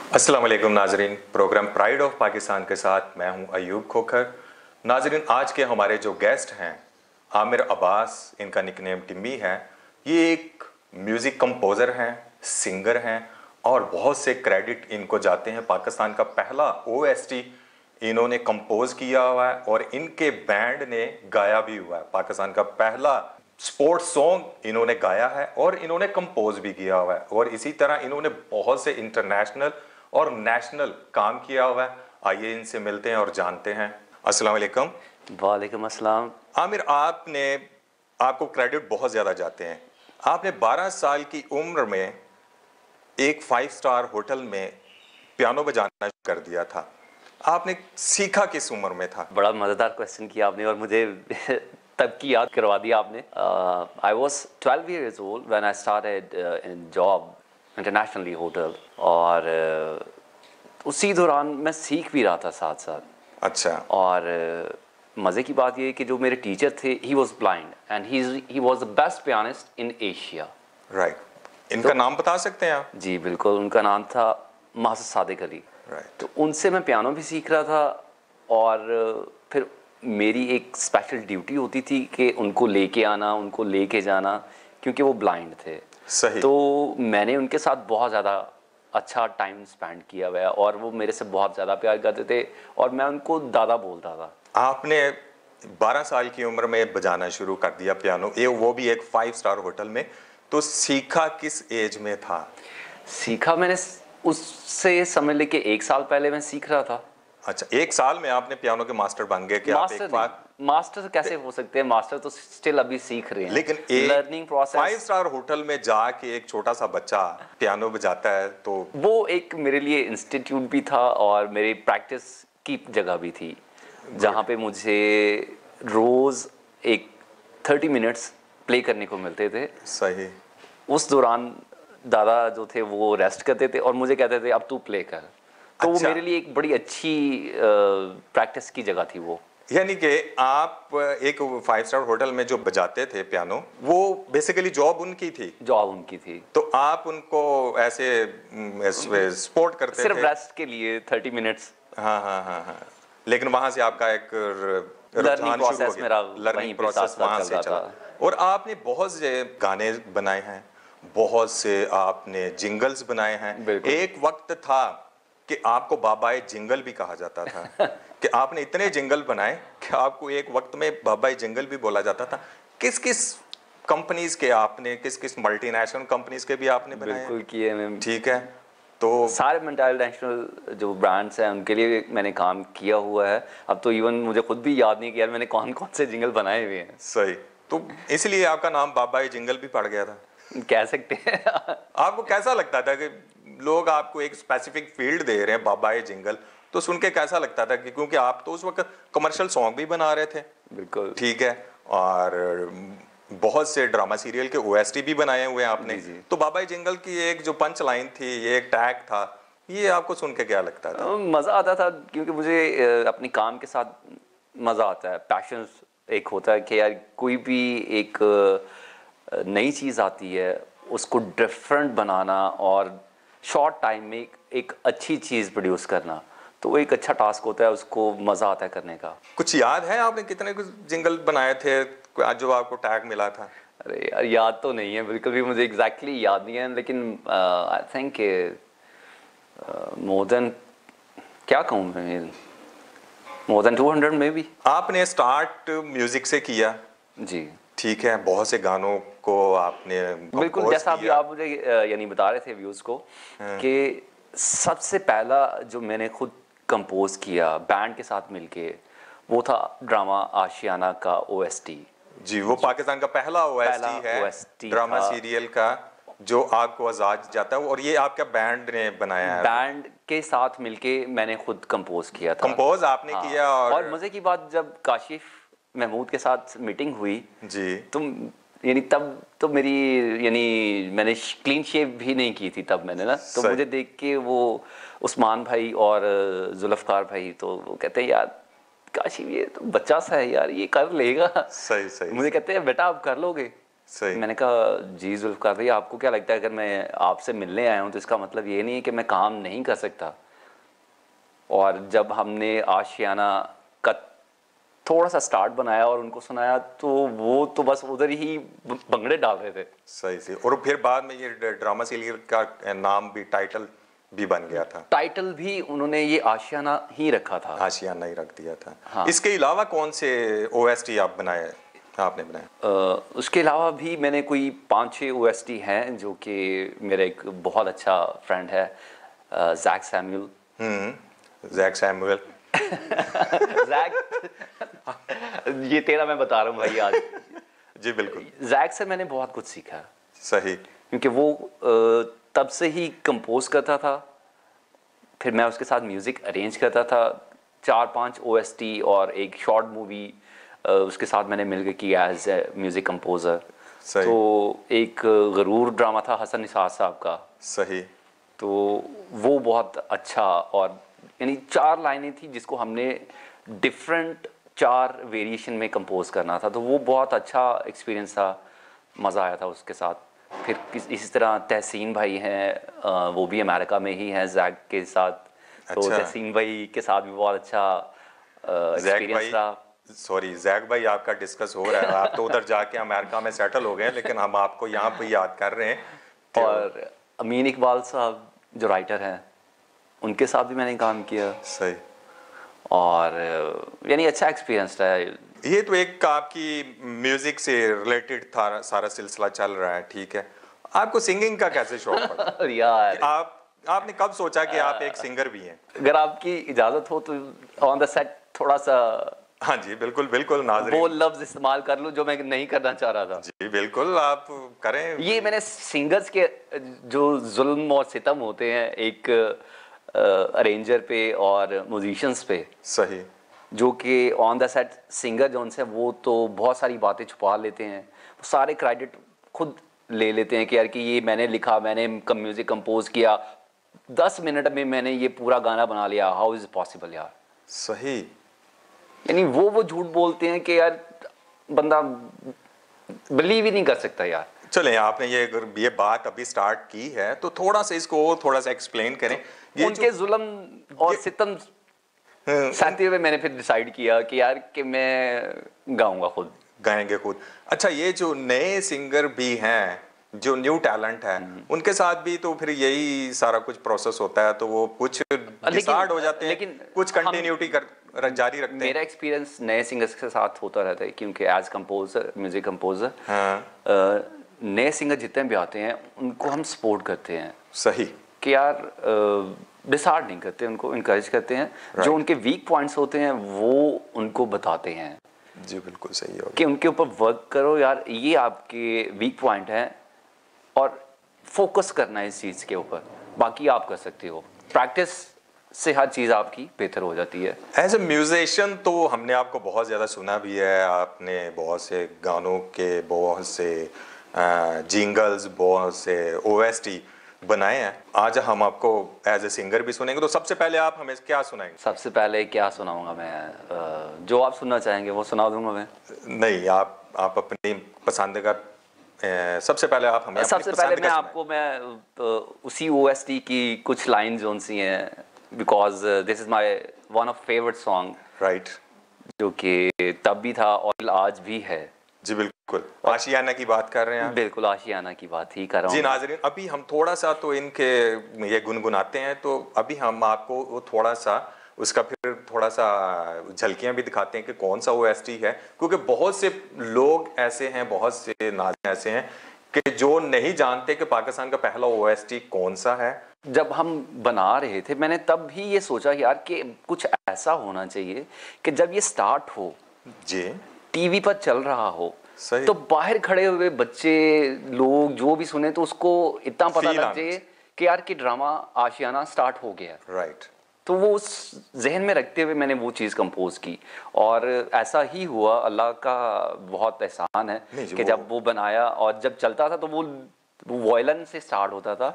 अस्सलाम वालेकुम नाजरीन। प्रोग्राम प्राइड ऑफ पाकिस्तान के साथ मैं हूं अयूब खोखर। नाजरीन, आज के हमारे जो गेस्ट हैं आमिर अब्बास, इनका निकनेम टिम्मी है। ये एक म्यूज़िक कंपोज़र हैं, सिंगर हैं और बहुत से क्रेडिट इनको जाते हैं। पाकिस्तान का पहला ओएसटी इन्होंने कंपोज किया हुआ है और इनके बैंड ने गाया भी हुआ है। पाकिस्तान का पहला स्पोर्ट्स सॉन्ग इन्होंने गाया है और इन्होंने कंपोज भी किया हुआ है और इसी तरह इन्होंने बहुत से इंटरनेशनल और नेशनल काम किया हुआ है। आइए इनसे मिलते हैं और जानते हैं। अस्सलाम वालेकुम। वालेकुम अस्सलाम। आमिर, आपको क्रेडिट बहुत ज़्यादा जाते हैं। आपने 12 साल की उम्र में एक 5 स्टार होटल में पियानो बजाना शुरू कर दिया था। आपने सीखा किस उम्र में था? बड़ा मज़ेदार क्वेश्चन किया आपने और मुझे तब की याद करवा दिया आपने। I was 12 years old when I started in job internationally hotel और उसी दौरान मैं सीख भी रहा था साथ साथ। अच्छा। और मज़े की बात ये कि जो मेरे टीचर थे he was blind and he was the best pianist in Asia. Right. इनका नाम बता सकते हैं आप? जी बिल्कुल, उनका नाम था मास्टर सादिक अली। राइट। तो उनसे मैं पियानो भी सीख रहा था और फिर मेरी एक स्पेशल ड्यूटी होती थी कि उनको लेके आना, उनको लेके जाना, क्योंकि वो ब्लाइंड थे। सही। तो मैंने उनके साथ बहुत ज़्यादा अच्छा टाइम स्पेंड किया हुआ है और वो मेरे से बहुत ज़्यादा प्यार करते थे और मैं उनको दादा बोलता था। आपने 12 साल की उम्र में बजाना शुरू कर दिया पियानो, ये वो भी एक 5 स्टार होटल में। तो सीखा किस एज में था? सीखा मैंने उससे समझ ले कि 1 साल पहले मैं सीख रहा था। अच्छा, 1 साल में आपने पियानो के मास्टर बन गए कि आप एक मास्टर कैसे हो सकते हैं? मास्टर तो स्टिल अभी सीख रहे हैं। लेकिन लर्निंग प्रोसेस। 5 स्टार होटल में जाके एक छोटा सा बच्चा पियानो बजाता है तो वो एक मेरे लिए इंस्टीट्यूट भी था और मेरी प्रैक्टिस की जगह भी थी, जहाँ पे मुझे रोज़ एक 30 मिनट्स प्ले करने को मिलते थे। सही। उस दौरान दादा जो थे वो रेस्ट करते थे और मुझे कहते थे अब तू प्ले कर। तो अच्छा। वो मेरे लिए एक बड़ी अच्छी प्रैक्टिस की जगह थी वो। यानी कि आप एक 5 स्टार होटल में जो बजाते थे पियानो, वो बेसिकली जॉब उनकी थी? जॉब उनकी थी। तो आप उनको ऐसे सपोर्ट करते सिर्फ थे? रेस्ट के लिए 30 मिनट्स। हाँ हाँ हाँ हाँ। लेकिन वहां से आपका एक लर्निंग प्रोसेस मेरा लर्निंग प्रोसेस वहां से चला और आपने बहुत से गाने बनाए हैं, बहुत से आपने जिंगल्स बनाए हैं। एक वक्त था कि आपको बाबाए जिंगल भी कहा जाता था कि आपने इतने जिंगल बनाए कि आपको एक वक्त में बाबाए जिंगल भी बोला जाता था। किस किस कंपनीज के आपने, किस किस मल्टीनेशनल कंपनीज के भी आपने बनाए? बिल्कुल किए मैम। ठीक है। तो सारे मल्टीनेशनल जो ब्रांड्स हैं उनके लिए मैंने काम किया हुआ है। अब तो इवन मुझे खुद भी याद नहीं कि यार मैंने कौन कौन से जिंगल बनाए हुए हैं। सही। तो इसलिए आपका नाम बाबाए जिंगल भी पड़ गया था, कह सकते हैं। आपको कैसा लगता था कि लोग आपको एक स्पेसिफिक फील्ड दे रहे हैं बाबाए जिंगल, तो सुन के कैसा लगता था? कि क्योंकि आप तो उस वक्त कमर्शियल सॉन्ग भी बना रहे थे। बिल्कुल। ठीक है। और बहुत से ड्रामा सीरियल के ओएसटी भी बनाए हुए हैं आपने। जी। तो बाबाए जिंगल की एक जो पंच लाइन थी, ये एक टैग था, ये आपको सुन के क्या लगता था? मज़ा आता था क्योंकि मुझे अपने काम के साथ मज़ा आता है। पैशन एक होता है कि यार कोई भी एक नई चीज़ आती है उसको डिफरेंट बनाना और शॉर्ट टाइम में एक अच्छी चीज़ प्रोड्यूस करना, तो वो एक अच्छा टास्क होता है, उसको मज़ा आता है करने का। कुछ याद है आपने कितने कुछ जिंगल बनाए थे जो आपको टैग मिला था? अरे यार याद तो नहीं है, बिल्कुल भी मुझे एग्जैक्टली याद नहीं है, लेकिन आई थिंक मोर देन, क्या कहूँ मैं, मोर देन 200 में भी। आपने स्टार्ट म्यूजिक से किया? जी ठीक है। बहुत से गानों को आपने बिल्कुल, जैसा अभी आप मुझे यानी बता रहे थे व्यूज़ को कि सबसे पहला जो मैंने खुद कंपोज किया बैंड के साथ मिलके, वो था ड्रामा आशियाना का ओएसटी। जी, वो पाकिस्तान का पहला ओएसटी है ड्रामा सीरियल का, जो आपको आजाद जाता है, और ये आपका बैंड ने बनाया है? बैंड के साथ मिलके मैंने खुद कंपोज किया था। कंपोज आपने किया? और मज़े की बात, जब काशिफ महमूद के साथ मीटिंग हुई जी, तो यानी तब तो मेरी यानी मैंने क्लीन शेव भी नहीं की थी तब मैंने ना, तो मुझे देख के वो उस्मान भाई और जुल्फ़कार भाई, तो वो कहते हैं यार काशिफ ये तो बच्चा सा है यार, ये कर लेगा। सही सही। मुझे कहते हैं बेटा आप कर लोगे। सही। मैंने कहा जी जुल्फ़कार भाई, आपको क्या लगता है अगर मैं आपसे मिलने आया हूँ तो इसका मतलब ये नहीं है कि मैं काम नहीं कर सकता। और जब हमने आशियाना का थोड़ा सा स्टार्ट बनाया और उनको सुनाया तो वो तो बस उधर ही भंगड़े डाल रहे थे। सही सही। और फिर बाद में ये ड्रामा सीरियल का नाम भी, टाइटल भी बन गया था। टाइटल भी उन्होंने ये आशियाना ही रखा था। आशियाना ही रख दिया था। हाँ। इसके अलावा कौन से ओएसटी आपने बनाए? उसके अलावा भी मैंने कोई 5-6 OST हैं जो कि मेरा एक बहुत अच्छा फ्रेंड है, Jack Samuel. Jack Samuel. Jack ये तेरा मैं बता रहा हूँ भाई आज। जी बिल्कुल। जैक से मैंने बहुत कुछ सीखा, सही। क्योंकि वो तब से ही कंपोज करता था, फिर मैं उसके साथ म्यूज़िक अरेंज करता था। 4-5 OST और एक शॉर्ट मूवी उसके साथ मैंने मिलकर किया एज ए म्यूज़िक कंपोज़र। सही। तो एक गरूर ड्रामा था हसन निसार साहब का। सही। तो वो बहुत अच्छा, और यानी 4 लाइनें थी जिसको हमने डिफरेंट 4 वेरिएशन में कंपोज करना था, तो वो बहुत अच्छा एक्सपीरियंस था, मज़ा आया था उसके साथ। फिर इसी तरह तहसीन भाई हैं, वो भी अमेरिका में ही हैं जैक के साथ। तो अच्छा। तहसीन भाई के साथ भी बहुत अच्छा जैक एक्सपीरियंस भाई, रहा। सॉरी जैक भाई, आपका डिस्कस हो रहा है, आप तो उधर जाके अमेरिका में सेटल हो गए, लेकिन हम आपको यहाँ पे याद कर रहे हैं कि और अमीन इकबाल साहब जो राइटर हैं, उनके साथ भी मैंने काम किया। सही। और यानी अच्छा एक्सपीरियंस रहा है। ये तो एक आपकी म्यूजिक से रिलेटेड था, सारा सिलसिला चल रहा है, ठीक है। आपको सिंगिंग का कैसे शौक पड़ा? यार, आपने कब सोचा कि आप एक सिंगर भी हैं? अगर आपकी इजाज़त हो तो ऑन द सेट थोड़ा सा हाँ जी बिल्कुल बिल्कुल वो नाज़रीन। लफ्ज़ इस्तेमाल कर लूँ जो मैं नहीं करना चाह रहा था। जी बिल्कुल, आप करें। ये मैंने सिंगर्स के जो जुल्म और सितम होते हैं एक अरेंजर पे और म्यूजिशियंस पे, सही। जो कि ऑन द सेट सिंगर जो उनसे वो तो बहुत सारी बातें छुपा लेते हैं, वो सारे क्रेडिट खुद ले लेते हैं कि यार कि ये मैंने लिखा, मैंने म्यूज़िक कंपोज किया, 10 मिनट में मैंने ये पूरा गाना बना लिया, हाउ इज़ पॉसिबल यार। सही। यानी वो झूठ बोलते हैं कि यार बंदा बिलीव ही नहीं कर सकता यार। चलें, आपने ये बात अभी स्टार्ट की है तो थोड़ा सा इसको और थोड़ा सा एक्सप्लेन करें। ये उनके जुल्म और सितम सहते हुए मैंने फिर डिसाइड किया कि यार कि मैं गाऊंगा खुद, गाएंगे खुद। अच्छा, ये जो नए सिंगर भी हैं, जो न्यू टैलेंट है, उनके साथ भी तो फिर यही सारा कुछ प्रोसेस होता है, तो वो कुछ डिसार्ड हो जाते हैं, लेकिन कुछ कंटिन्यूटी जारी रखते हैं। मेरा एक्सपीरियंस नए सिंगर्स के साथ होता रहता है, क्योंकि एज कंपोजर, म्यूजिक कंपोजर, हाँ। नए सिंगर जितने भी आते हैं उनको हम सपोर्ट करते हैं सही। कि यार डिसार्ड नहीं करते, उनको इनकरेज करते हैं। जो उनके वीक पॉइंट्स होते हैं वो उनको बताते हैं जी बिल्कुल सही हो कि उनके ऊपर वर्क करो यार, ये आपके वीक पॉइंट हैं और फोकस करना है इस चीज़ के ऊपर, बाकी आप कर सकते हो। प्रैक्टिस से हर चीज़ आपकी बेहतर हो जाती है। एज ए म्यूजिशियन तो हमने आपको बहुत ज़्यादा सुना भी है, आपने बहुत से गानों के बहुत से जिंगल्स, बहुत से ओएसटी बनाए हैं। आज हम आपको एज ए सिंगर भी सुनेंगे, तो सबसे पहले आप हमें क्या सुनाएंगे? सबसे पहले क्या सुनाऊंगा मैं? जो आप सुनना चाहेंगे वो सुना दूंगा मैं। नहीं, आप अपनी पसंद का सबसे पहले आप हमें सबसे पहले मैं आपको उसी OST की कुछ लाइन जोन सी हैं, because this is my one of favourite song, right, जो कि तब भी था और आज भी है। जी बिल्कुल। आशियाना की बात कर रहे हैं आप? बिल्कुल आशियाना की बात ही कर रहा हूँ जी नाज़रीन, अभी हम थोड़ा सा तो इनके ये गुनगुनाते हैं, तो अभी हम आपको वो थोड़ा सा उसका फिर थोड़ा सा झलकियां भी दिखाते हैं कि कौन सा OST है, क्योंकि बहुत से लोग ऐसे हैं, बहुत से नाज़रीन ऐसे हैं कि जो नहीं जानते कि पाकिस्तान का पहला OST कौन सा है। जब हम बना रहे थे मैंने तब भी ये सोचा कि यार कि कुछ ऐसा होना चाहिए कि जब ये स्टार्ट हो, जी, टीवी पर चल रहा हो, सही, तो बाहर खड़े हुए बच्चे लोग जो भी सुने तो उसको इतना पता लग जाए कि यार कि ड्रामा आशियाना स्टार्ट हो गया। राइट। तो वो उस जहन में रखते हुए मैंने वो चीज़ कंपोज की, और ऐसा ही हुआ। अल्लाह का बहुत एहसान है कि जब वो बनाया और जब चलता था तो वो वॉयलन से स्टार्ट होता था,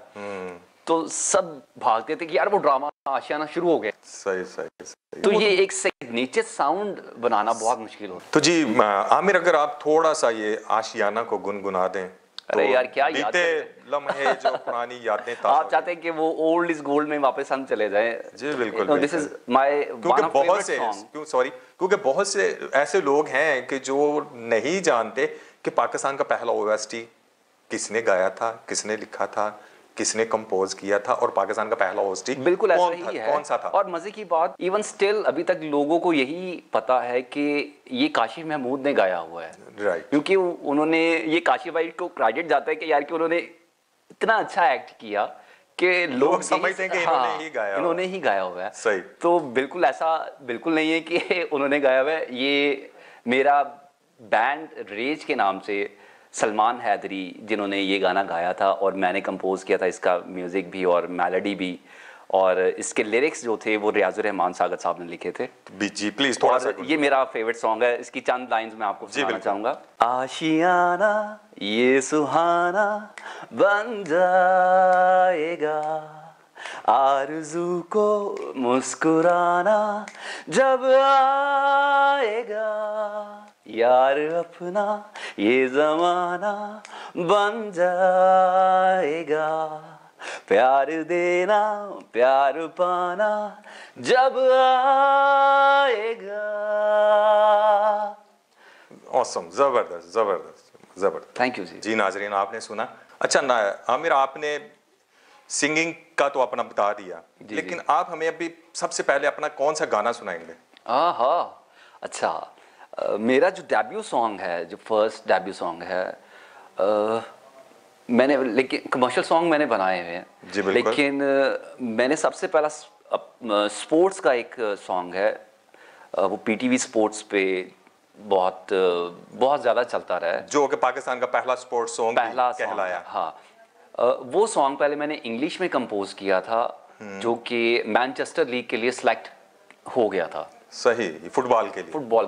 तो सब भागते थे कि यार वो ड्रामा आशियाना शुरू हो गया। सही सही सही। तो ये एक सिग्नेचर साउंड बनाना बहुत मुश्किल होता है। तो जी आमिर, अगर आप थोड़ा सा ये आशियाना को गुनगुना दें तो अरे यार क्या याद बीते लम्हे जो पुरानी यादें आप चाहते हैं कि वो ओल्ड इज गोल्ड में वापस हम चले जाएं? जी बिल्कुल। दिस इज माय क्योंकि बहुत से ऐसे लोग हैं कि जो नहीं जानते कि पाकिस्तान का पहला ओएसटी किसने गाया था, किसने लिखा था, किसने कंपोज किया था, और पाकिस्तान का पहला ओएसटी बिल्कुल ऐसा ही है। कौन सा था। और मजे की बात, इवन स्टिल अभी तक लोगों को यही पता है कि ये काशिफ महमूद ने गाया हुआ है। राइट। क्योंकि उन्होंने, ये काशिफ भाई को क्रेडिट जाता है कि यार कि उन्होंने इतना अच्छा एक्ट किया कि लोग समझते हैं कि इन्होंने ही गाया हुआ है। सही। तो बिल्कुल ऐसा बिल्कुल नहीं है कि उन्होंने गाया हुआ है। ये मेरा बैंड रेज के नाम से सलमान हैदरी जिन्होंने ये गाना गाया था, और मैंने कंपोज किया था इसका म्यूज़िक भी और मेलोडी भी, और इसके लिरिक्स जो थे वो रियाजुर रहमान सागत साहब ने लिखे थे। जी प्लीज थोड़ा सा। ये मेरा फेवरेट सॉन्ग है, इसकी चंद लाइंस मैं आपको सुनाना चाहूँगा। आशियाना ये सुहाना बन जाएगा, आरज़ू को मुस्कुराना जब आएगा, यार अपना ये ज़माना बन जाएगा, प्यार देना प्यार पाना जब आएगा। ऑसम, जबरदस्त जबरदस्त जबरदस्त। थैंक यू जी। जी नाजरीन, आपने सुना। अच्छा ना आमिर, आपने सिंगिंग का तो अपना बता दिया, लेकिन आप हमें अभी सबसे पहले अपना कौन सा गाना सुनाएंगे? हाँ अच्छा, मेरा जो डेब्यू सॉन्ग है, जो फर्स्ट डेब्यू सॉन्ग है, मैंने, लेकिन कमर्शियल सॉन्ग मैंने बनाए हुए हैं जी बिल्कुल। लेकिन मैंने सबसे पहला स्पोर्ट्स का एक सॉन्ग है, वो पीटीवी स्पोर्ट्स पे बहुत ज़्यादा चलता रहा है, जो कि पाकिस्तान का पहला स्पोर्ट्स सॉन्ग कहलाया। हाँ, वो सॉन्ग पहले मैंने इंग्लिश में कंपोज किया था, जो कि मैनचेस्टर लीग के लिए सिलेक्ट हो गया था। सही, फुटबॉल के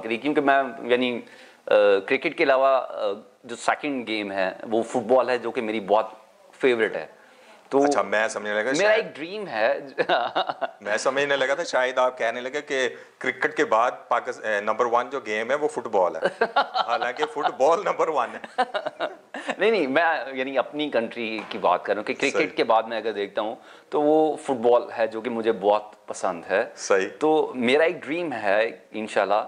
लिए, क्योंकि मैं यानी क्रिकेट के अलावा जो सेकंड गेम है वो फुटबॉल है, जो कि मेरी बहुत फेवरेट है। तो अच्छा, मैं समझने लगा मेरा एक ड्रीम है मैं समझने लगा था शायद आप कहने लगे कि क्रिकेट के बाद पाकिस्तान नंबर 1 जो गेम है वो फुटबॉल है। हालांकि फुटबॉल नंबर 1 है। नहीं, मैं यानी अपनी कंट्री की बात कर रहा हूँ कि क्रिकेट के बाद मैं अगर देखता हूँ तो वो फुटबॉल है, जो कि मुझे बहुत पसंद है। सही। तो मेरा एक ड्रीम है इंशाल्लाह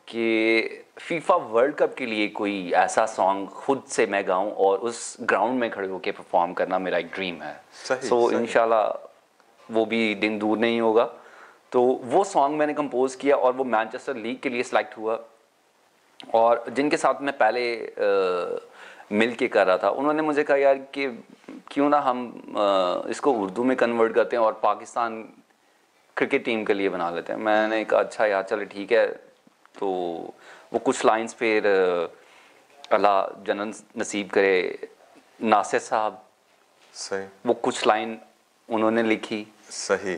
कि फीफा वर्ल्ड कप के लिए कोई ऐसा सॉन्ग खुद से मैं गाऊं और उस ग्राउंड में खड़े होकर परफॉर्म करना मेरा एक ड्रीम है। सो इंशाल्लाह वो भी दिन दूर नहीं होगा। तो वो सॉन्ग मैंने कंपोज किया और वो मैनचेस्टर लीग के लिए सिलेक्ट हुआ, और जिनके साथ मैं पहले मिल के कर रहा था उन्होंने मुझे कहा यार कि क्यों ना हम इसको उर्दू में कन्वर्ट करते हैं और पाकिस्तान क्रिकेट टीम के लिए बना लेते हैं। मैंने कहा अच्छा यार चलो ठीक है। तो वो कुछ लाइंस फिर अल्लाह जन्नत नसीब करे, नासिर साहब, सही, वो कुछ लाइन उन्होंने लिखी। सही,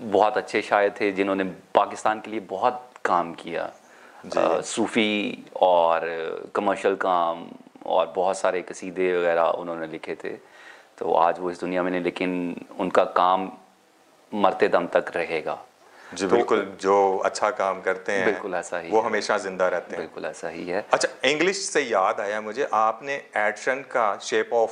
बहुत अच्छे शायर थे जिन्होंने पाकिस्तान के लिए बहुत काम किया, सूफ़ी और कमर्शियल काम और बहुत सारे कसीदे वगैरह उन्होंने लिखे थे। तो आज वो इस दुनिया में नहीं, लेकिन उनका काम मरते दम तक रहेगा। जी बिल्कुल, जो अच्छा काम करते हैं बिल्कुल ऐसा ही वो हमेशा जिंदा रहते हैं। बिल्कुल ऐसा ही है। अच्छा, इंग्लिश से याद आया मुझे, आपने एडशन का शेप ऑफ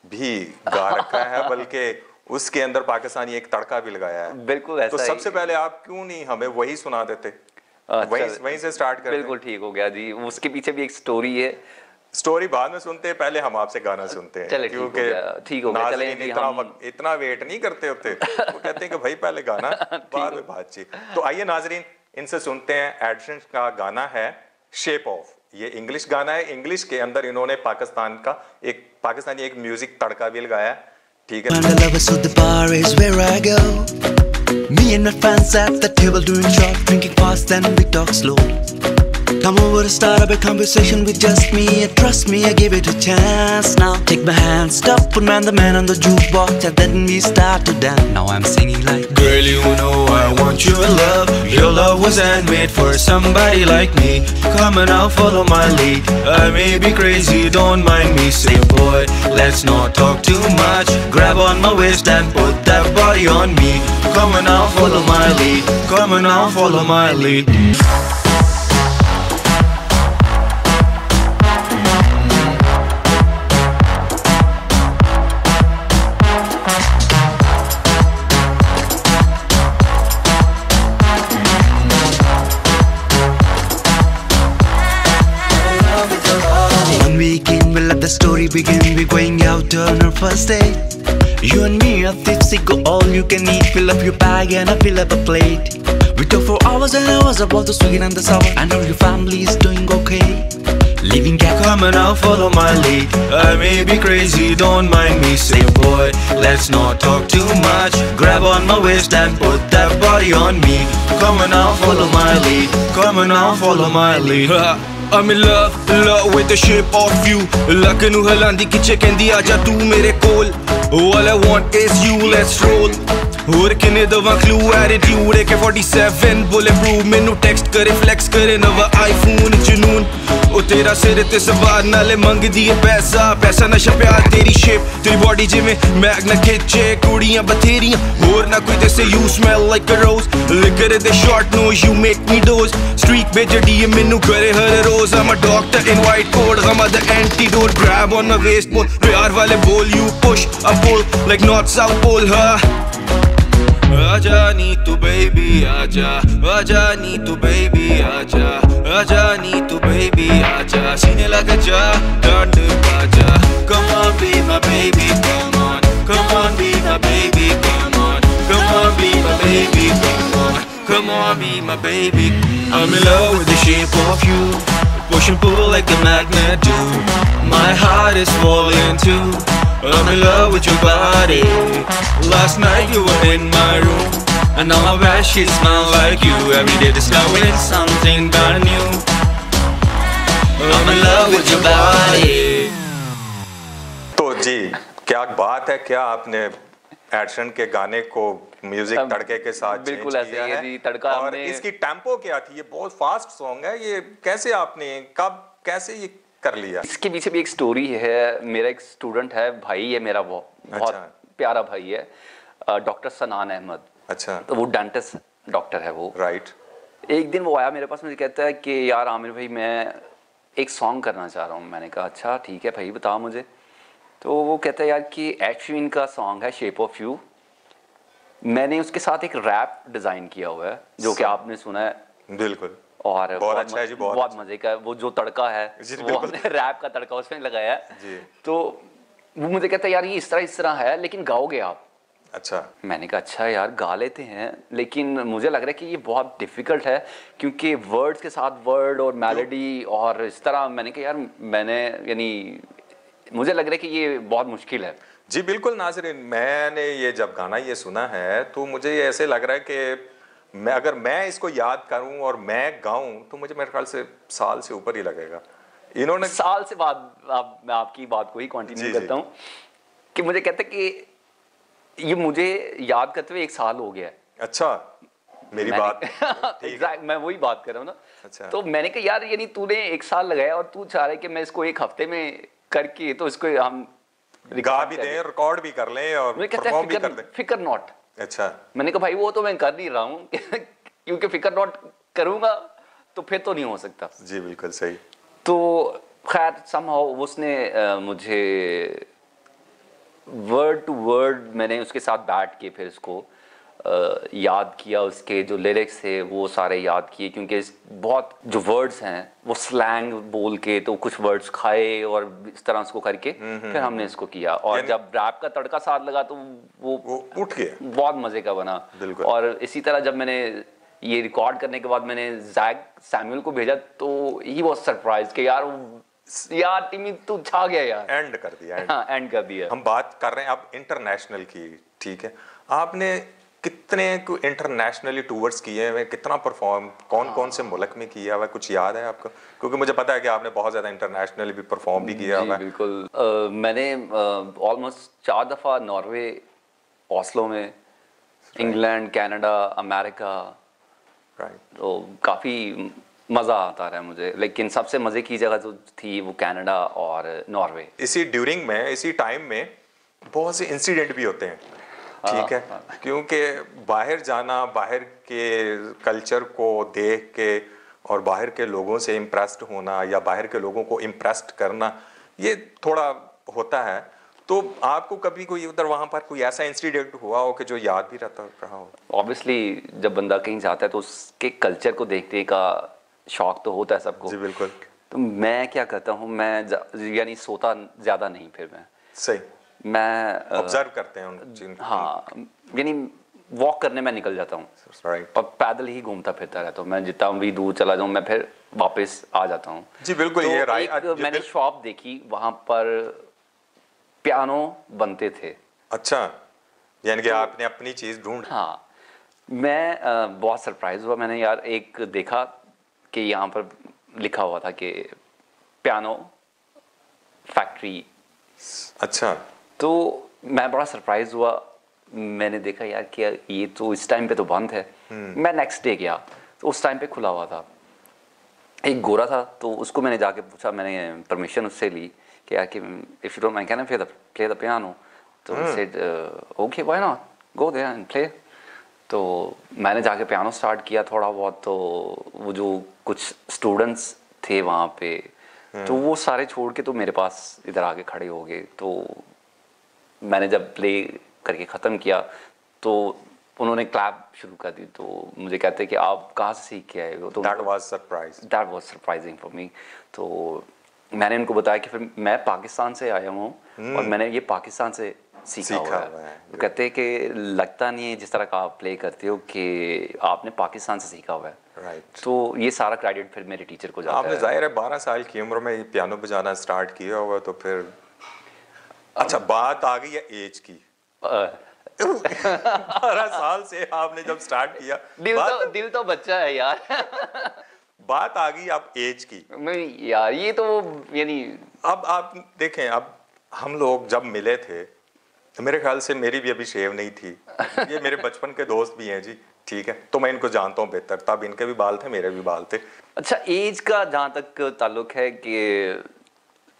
भी गा रखा है, बल्कि उसके अंदर पाकिस्तानी एक तड़का भी लगाया है। बिल्कुल ऐसा। तो सबसे पहले आप क्यों नहीं हमें वही सुना देते? वहीं से स्टार्ट करते। बिल्कुल ठीक हो गया जी। उसके पीछे भी एक स्टोरी है। स्टोरी बाद में सुनते हैं, पहले हम आपसे गाना सुनते हैं। चले ठीक हो गया। चले इतना वेट नहीं करते होते, वो कहते हैं कि भाई पहले गाना बाद में बातचीत। तो आइए नाजरीन, इनसे सुनते हैं। एडशन का गाना है शेप ऑफ। ये इंग्लिश गाना है, इंग्लिश के अंदर इन्होंने पाकिस्तानी एक म्यूजिक तड़का भी लगाया। ठीक है। Come over to start up a conversation with just me, and trust me, I give it a chance. Now take my hand, stop, put man the man on the jukebox, and then we start to dance. Now I'm singing like, girl, you know I want your love. Your love was handmade for somebody like me. Come on now, follow my lead. I may be crazy, don't mind me. Say boy, let's not talk too much. Grab on my waist and put that body on me. Come on now, follow my lead. Come on now, follow my lead. The story begin, we're going out on our first date. You and me are tipsy, go all you can eat. Fill up your bag and I fill up a plate. We talk for hours and hours about the sweet and the sour. I know your family is doing okay. Leaving cat, come on now, follow my lead. I may be crazy, don't mind me. Say boy, let's not talk too much. Grab on my waist and put that body on me. Come on now, follow my lead. Come on now, follow my lead. I'm in love with the shape of you. Luck nu halandi kiche kendi aaja tu mere kol. All I want is you, let's roll. ਹੋਰ ਕਿਨੇ ਦਵਾ clue attitude AK-47 bulletproof ਮੈਨੂੰ text ਕਰੇ flex ਕਰੇ ਨਵਾਂ iPhone ਜਨੂਨ ਉਹ ਤੇਰਾ ਸਿਰ ਤੇ ਸਵਾਰ ਨਾਲੇ ਮੰਗਦੀ ਏ ਪੈਸਾ ਨਸ਼ਾ ਪਿਆਰ ਤੇਰੀ shape ਤੇਰੀ body ਜਿਵੇਂ ਮੈਗਨਾ ਖਿੱਚੇ ਕੁੜੀਆਂ ਬਥੇਰੀਆਂ ਹੋਰ ਨਾ ਕੋਈ ਦੱਸੇ you smell like a rose liquor ਦੇ short nose you make me doze streak ਭੇਜਦੀ ਏ ਮੈਨੂੰ ਘਰੇ ਹਰ ਰੋਜ਼ I'm a doctor in white coat Gama the antidote grab on my waist pull ਪਿਆਰ ਵਾਲੇ ਬੋਲ you push I pull like north south pole आजा नी तू baby आजा आजा नी तू baby आजा आजा नी तू baby आजा सीने लगा जा डांड बाजा come on be my baby come on be my baby come on be my baby come on be my baby I'm in love with the shape of you push and pull like a magnet do my heart is falling too I'm in love with your body. Last night you were in my room, and now my bedsheets smell like you. Every day discovering something brand new. I'm in love with your body. तो जी क्या बात है, क्या आपने एडशन के गाने को music तड़के के साथ बिल्कुल ऐसे ही है जी, तड़का और हमने इसकी टेम्पो क्या थी, ये बहुत फास्ट सॉन्ग है, ये कैसे आपने कब कैसे ये कर लिया? इसके पीछे भी एक स्टोरी है। मेरा एक स्टूडेंट है, भाई है मेरा, वो बहुत प्यारा भाई है, डॉक्टर सनान अहमद। अच्छा। तो वो डेंटिस्ट डॉक्टर है वो। राइट। एक दिन वो आया मेरे पास, मुझे कहता है कि यार आमिर भाई मैं एक सॉन्ग करना चाह रहा हूँ। मैंने कहा अच्छा ठीक है भाई बताओ मुझे। तो वो कहता है यार कि एड शीरन का सॉन्ग है शेप ऑफ यू, मैंने उसके साथ एक रैप डिज़ाइन किया हुआ है जो कि आपने सुना है। बिल्कुल। और बहुत अच्छा है जी, बहुत मजे का है। वो जो तड़का है वो हमने रैप का तड़का उसमें लगाया है जी। तो वो मुझे कहता है यार ये इस तरह है लेकिन गाओगे आप? अच्छा। मैंने कहा अच्छा यार गा लेते हैं, लेकिन मुझे लग रहा है कि ये बहुत डिफिकल्ट है क्योंकि वर्ड्स के साथ वर्ड और मेलोडी और इस तरह। मैंने कहा यार मैंने यानी मुझे लग रहा है कि ये बहुत मुश्किल है। जी बिल्कुल नाज़रीन, मैंने ये जब गाना ये सुना है तो मुझे ये ऐसे लग रहा है कि अगर मैं इसको याद करूं और मैं गाऊं तो मुझे मेरे ख्याल से साल से ऊपर ही लगेगा। इन्होंने साल से बाद मैं आपकी बात को ही कंटिन्यू करता हूं कि मुझे कहते कि ये मुझे याद करते हुए 1 साल हो गया है। अच्छा, मेरी बात एग्जैक्ट मैं वही बात कर रहा हूँ ना। अच्छा। तो मैंने कहा यार यानी तूने 1 साल लगाया और तू चाह रहा है कि मैं इसको 1 हफ्ते में करके तो इसको हम गा भी दें, रिकॉर्ड भी कर लें और परफॉर्म भी कर दें। फिकर नॉट। अच्छा। मैंने कहा भाई वो तो मैं कर नहीं रहा हूँ क्योंकि फिकर नॉट करूंगा तो फिर तो नहीं हो सकता। जी बिल्कुल सही। तो खैर समहाउ उसने मुझे वर्ड टू वर्ड मैंने उसके साथ बैठ के फिर उसको याद किया, उसके जो लिरिक्स थे वो सारे याद किए क्योंकि बहुत जो वर्ड्स हैं वो स्लैंग बोल के तो कुछ वर्ड्स खाए और इस तरह उसको करके फिर हमने इसको किया। और जब रैप का तड़का साथ लगा तो वो उठ गया, बहुत मजे का बना। और इसी तरह जब मैंने ये रिकॉर्ड करने के बाद मैंने जैक सैमुअल को भेजा तो ही वाज सरप्राइज कि यार टिमी तू छा गया यार। एंड कर दिया। हाँ एंड कर दिया। हम बात कर रहे हैं अब इंटरनेशनल की, ठीक है। आपने कितने इंटरनेशनली टूर्स किए हुए, कितना परफॉर्म, कौन कौन से मुल्क में किया हुआ, कुछ याद है आपको? क्योंकि मुझे पता है कि आपने बहुत ज़्यादा इंटरनेशनली भी परफॉर्म भी किया जी हुआ है। बिल्कुल। मैंने ऑलमोस्ट 4 दफ़ा नॉर्वे, ओस्लो में, इंग्लैंड, कनाडा, अमेरिका, राइट। तो काफ़ी मज़ा आता रहा मुझे, लेकिन सबसे मज़े की जगह जो थी वो कनाडा और नॉर्वे। इसी ड्यूरिंग में, इसी टाइम में बहुत से इंसिडेंट भी होते हैं, ठीक है, क्योंकि बाहर जाना, बाहर के कल्चर को देख के और बाहर के लोगों से इम्प्रेस्ड होना या बाहर के लोगों को इम्प्रेस्ड करना, ये थोड़ा होता है। तो आपको कभी कोई उधर वहाँ पर कोई ऐसा इंसिडेंट हुआ हो कि जो याद भी रहा हो? ऑब्वियसली जब बंदा कहीं जाता है तो उसके कल्चर को देखने का शौक तो होता है सबको। जी बिल्कुल। तो मैं क्या करता हूँ, मैं यानी सोता ज़्यादा नहीं, फिर मैं सही, मैं ऑब्जर्व करते हैं उन चीज़ों। हाँ, यानी वॉक करने में निकल जाता हूँ राइट। और पैदल ही घूमता फिरता रहता हूँ। मैं जितना भी दूर चला जाऊँ मैं फिर वापस आ जाता हूँ। जी बिल्कुल। तो ये एक मैंने शॉप देखी, वहाँ पर पियानो बनते थे। अच्छा, यानी कि आपने अपनी चीज़ ढूंढ। हाँ, मैं बहुत सरप्राइज हुआ। मैंने यार एक देखा कि यहाँ पर लिखा हुआ था कि पियानो फैक्ट्री। अच्छा। तो मैं बड़ा सरप्राइज हुआ। मैंने देखा यार कि ये तो इस टाइम पे तो बंद है। मैं नेक्स्ट डे गया तो उस टाइम पे खुला हुआ था। एक गोरा था, तो उसको मैंने जाके पूछा, मैंने परमिशन उससे ली कि यार कि if you don't mind can I play the piano. तो he said okay why not, go there and play. तो मैंने जाके पियानो स्टार्ट किया थोड़ा बहुत। तो वो जो कुछ स्टूडेंट्स थे वहाँ पे, तो वो सारे छोड़ के तो मेरे पास इधर आके खड़े हो गए। तो मैंने जब प्ले करके ख़त्म किया तो उन्होंने क्लैप शुरू कर दी। तो मुझे कहते कि आप कहाँ से सीख के आए हो? तो that was surprising for me. तो मैंने उनको बताया कि फिर मैं पाकिस्तान से आया हूँ और मैंने ये पाकिस्तान से सीखा हुआ है। तो कहते हैं कि लगता नहीं है जिस तरह का आप प्ले करते हो कि आपने पाकिस्तान से सीखा हुआ है। राइट। तो ये सारा क्रेडिट फिर मेरे टीचर को जाता है। आपने जाहिर है 12 साल की उम्र में पियानो बजाना स्टार्ट किया होगा, तो फिर अच्छा बात आ गई है एज की। 12 साल से आपने जब स्टार्ट किया, दिल तो बच्चा है यार। बात आ गई आप एज की। नहीं यार, ये तो यानी अब आप देखें, अब हम लोग जब मिले थे तो मेरे ख्याल से मेरी भी अभी शेव नहीं थी। ये मेरे बचपन के दोस्त भी हैं जी, ठीक है, तो मैं इनको जानता हूँ बेहतर। तब इनके भी बाल थे, मेरे भी बाल थे। अच्छा, एज का जहाँ तक ताल्लुक है कि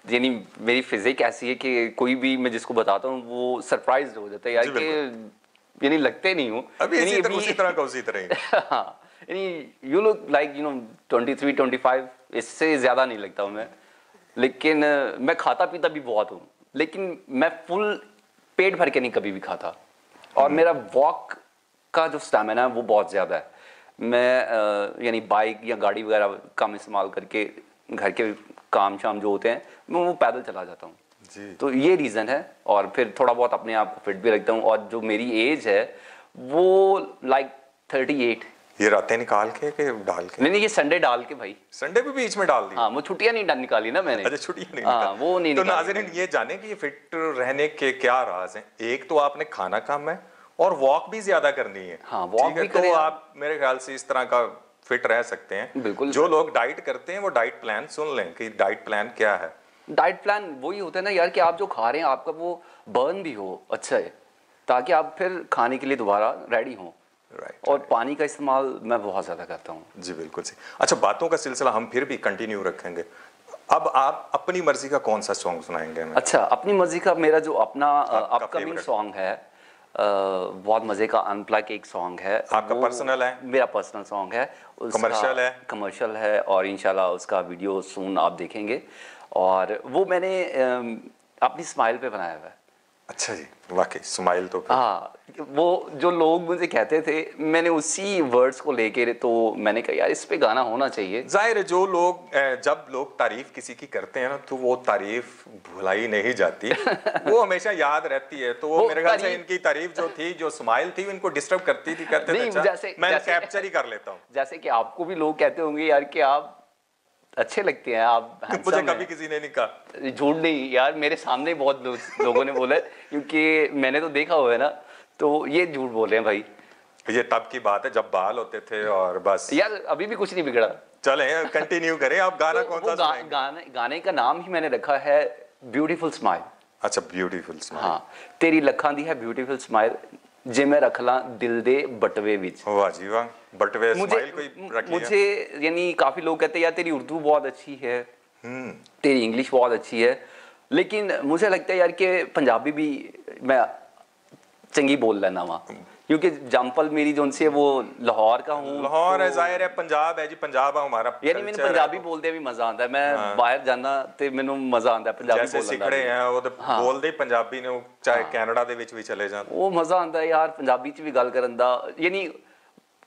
यानी मेरी फिजिक ऐसी है कि कोई भी मैं जिसको बताता हूँ वो सरप्राइज हो जाता है यार कि यानी लगते नहीं हूँ अभी उसी तरह ही। हाँ, यानी यू लुक लाइक 23 25, इससे ज़्यादा नहीं लगता हूँ मैं। लेकिन मैं खाता पीता भी बहुत हूँ, लेकिन मैं फुल पेट भर के नहीं कभी भी खाता। और मेरा वॉक का जो स्टैमिना है वो बहुत ज़्यादा है। मैं यानी बाइक या गाड़ी वगैरह कम इस्तेमाल करके घर के काम शाम जो होते हैं मैं वो पैदल चला जाता हूँ जी। तो ये रीज़न है। और फिर थोड़ा बहुत अपने आप को फिट भी रखता हूँ। और जो मेरी एज है वो लाइक 38। ये रातें निकाल के कि डाल के? नहीं, ये संडे डाल के भाई। संडे भी बीच में डाल दी? हाँ, वो छुट्टियां नहीं निकाली ना मैंने। अच्छा, छुट्टियां नहीं निकाली। वो नहीं तो नाज़रीन ये जाने कि ये फिट रहने के क्या राज हैं। एक तो आपने खाना कम है और वॉक भी ज्यादा करनी है। हाँ, वॉक भी तो आप मेरे ख्याल से इस तरह का फिट रह सकते हैं। बिल्कुल। जो लोग डाइट करते हैं वो डाइट प्लान सुन लें कि डाइट प्लान क्या है। डाइट प्लान वही होता है ना यार कि आप जो खा रहे हैं आपका वो बर्न भी हो अच्छा है, ताकि आप फिर खाने के लिए दोबारा रेडी हों। राइट। और पानी का इस्तेमाल मैं बहुत ज़्यादा करता हूँ। जी बिल्कुल सही। अच्छा, बातों का सिलसिला हम फिर भी कंटिन्यू रखेंगे। अब आप अपनी मर्जी का कौन सा सॉन्ग सुनाएंगे हमें? अच्छा, अपनी मर्जी का मेरा जो अपना अपकमिंग सॉन्ग है, बहुत मज़े का अनप्लग एक सॉन्ग है। आपका पर्सनल है? मेरा पर्सनल सॉन्ग है। कमर्शियल है? कमर्शियल है और इंशाल्लाह उसका वीडियो सून आप देखेंगे। और वो मैंने अपनी स्माइल पे बनाया हुआ है। अच्छा जी, वाकई स्माइल तो हाँ, वो जो लोग मुझे कहते थे मैंने उसी वर्ड्स को लेके तो मैंने कहा यार इस पे गाना होना चाहिए। जाहिर है जो लोग जब लोग तारीफ किसी की करते हैं ना तो वो तारीफ भुलाई नहीं जाती। वो हमेशा याद रहती है। तो वो मेरे ख्याल से इनकी तारीफ जो थी, जो स्माइल थी, इनको डिस्टर्ब करती थी। कहते थे अच्छा मैं कैप्चर ही कर लेता हूँ। जैसे कि आपको भी लोग कहते होंगे यार कि आप अच्छे लगते हैं, आप मुझे कभी किसी ने नहीं कहा। झूठ नहीं यार, मेरे सामने बहुत लोगों ने बोला है, क्योंकि मैंने तो देखा हुआ है ना। तो ये झूठ बोल रहे हैं भाई। ये तब की बात है जब बाल होते थे और बस। यार अभी भी कुछ नहीं बिगड़ा। चले कंटिन्यू करें। आप गाना कौन सा सुनाएंगे? गाने का नाम ही मैंने रखा है ब्यूटीफुल स्माइल। अच्छा, ब्यूटीफुल स्माइल। हाँ, तेरी लखां दी है ब्यूटीफुल स्माइल, जे मैं रख ला दिल दे बटवे विच। वाह जी वाह, बटवे स्माइल कोई रख लिया। मुझे यानी काफी लोग कहते हैं यार तेरी उर्दू बहुत अच्छी है, तेरी इंग्लिश बहुत अच्छी है, लेकिन मुझे लगता है यार कि पंजाबी भी मैं चंगी बोल लेना वहाँ, क्योंकि जम्पल मेरी जो उनसे वो लाहौर का हूँ। लाहौर है, जाहिर है पंजाब है जी, पंजाब है हमारा। यानी मैंने पंजाबी बोलते भी मजा आता है, मैं बाहर जाना ते मैनू मजा आता है पंजाबी बोलने जैसे सिखड़े हैं वो तो बोलते ही पंजाबी ने, चाहे कनाडा ਦੇ ਵਿੱਚ ਵੀ चले जान, वो मजा आता है यार पंजाबी च भी गल करन दा। यानी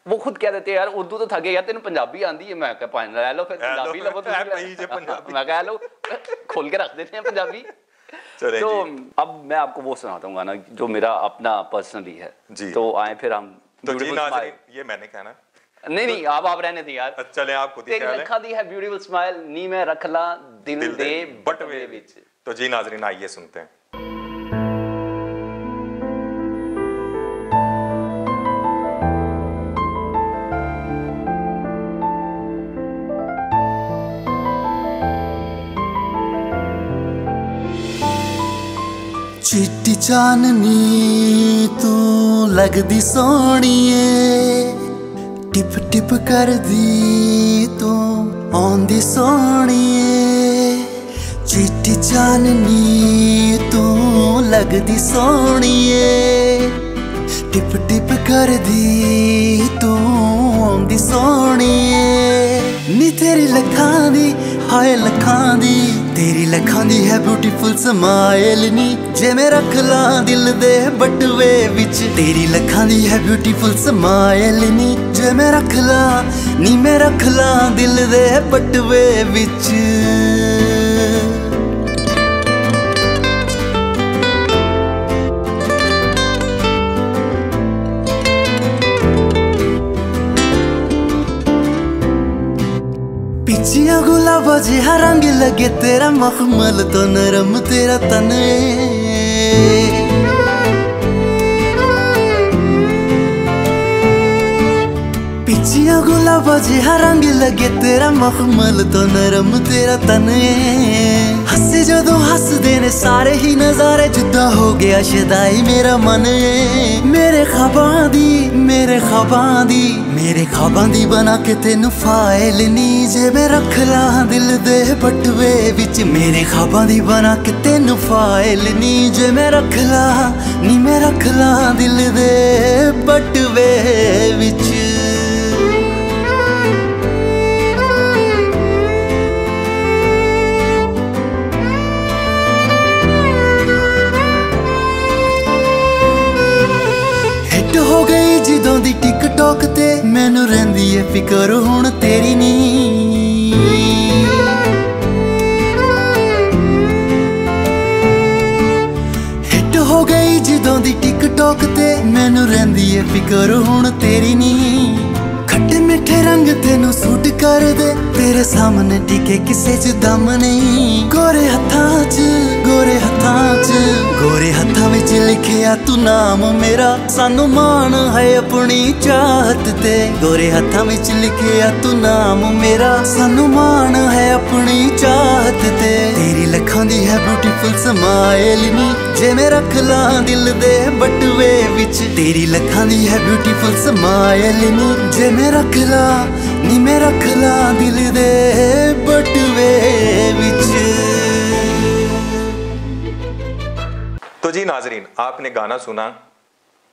वो खुद कह देते हैं यार उर्दू तो थके यार, तेन पंजाबी आंदी है। मैं कहा ले लो फिर पंजाबी लवो, मैं कहा लो खोल के रख देते हैं पंजाबी। तो अब मैं आपको वो सुनाता हूँ गाना जो मेरा अपना पर्सनली है जी। तो आए फिर हम तो जी नाज़रीन, ये मैंने कहना नहीं आप रहने दी यार। चले आप खुद ही तेरी लखा दी है ब्यूटीफुल स्माइल, नी मैं रख ला दिल दे बटवे विच। तो जी नाज़रीन आइए सुनते हैं। चिट्टी चाननी तू लगदी सोहणीए, टिप टिप कर दी तू आंदी सोहणीए। चिट्टी चाननी तू लगदी सोहणीए, टिप टिप कर दी तू आंदी सोहणीए। नी तेरी लखां दी हाय लखां दी, तेरी लखां दी है ब्यूटीफुल स्माइल नी, जे मैं रख ला दिल दे बटवे विच। तेरी लखां दी है ब्यूटीफुल स्माइल नी, जे मैं रख ला नी मैं रख ला दिल दे बटवे विच। पिचिया गुलाबा जिहा रंग लगे तेरा, मखमल तो नरम तेरा तन। पिचिया गुलाबा जिहा रंग लगे तेरा, मखमल तो नरम तेरा तन। हंसे जदों हसदे ने सारे ही नजारे, जुदा हो गया शदाई मेरा मन। मेरे ख्वाबां दी मेरे ख्वाबां दी मेरे ख्वाबां दी बना के तेनू फाइल नी, जे मैं रख ला दिल दे बटवे विच। मेरे ख्वाबां दी बना के तेनू फाइल नी, जे मैं रख ला नी मैं रख ला दिल दे बटवे विच। हो गई जिदों दी टिकटॉक ते, मैनू रहिंदी है फिकर हुण तेरी नी। हिट हो गई जिदों दी टिकटॉक ते, मैनू रहिंदी है फिकर हुण तेरी नी। खट्टे मिठे रंग तेनू सूट कर दे, तेरे सामने टिके किसे च दम नहीं। गोरे हत्थां च गोरे हत्थां च गोरे हत्थां विच लिखिया तू नाम मेरा, सानू मान है अपनी चाहत ते। गोरे हत्थां विच लिखिया तू नाम मेरा, सानू मान है अपनी चाहत ते। तेरी लखां दी है ब्यूटीफुल स्माइल नी, जे मैं रख ला दिल दे बटवे विच। तेरी लखां दी है ब्यूटीफुल स्माइल नी, जे मैं रख ला नी मैं रख ला दिल दे बटवे विच। तो जी नाजरीन, आपने गाना सुना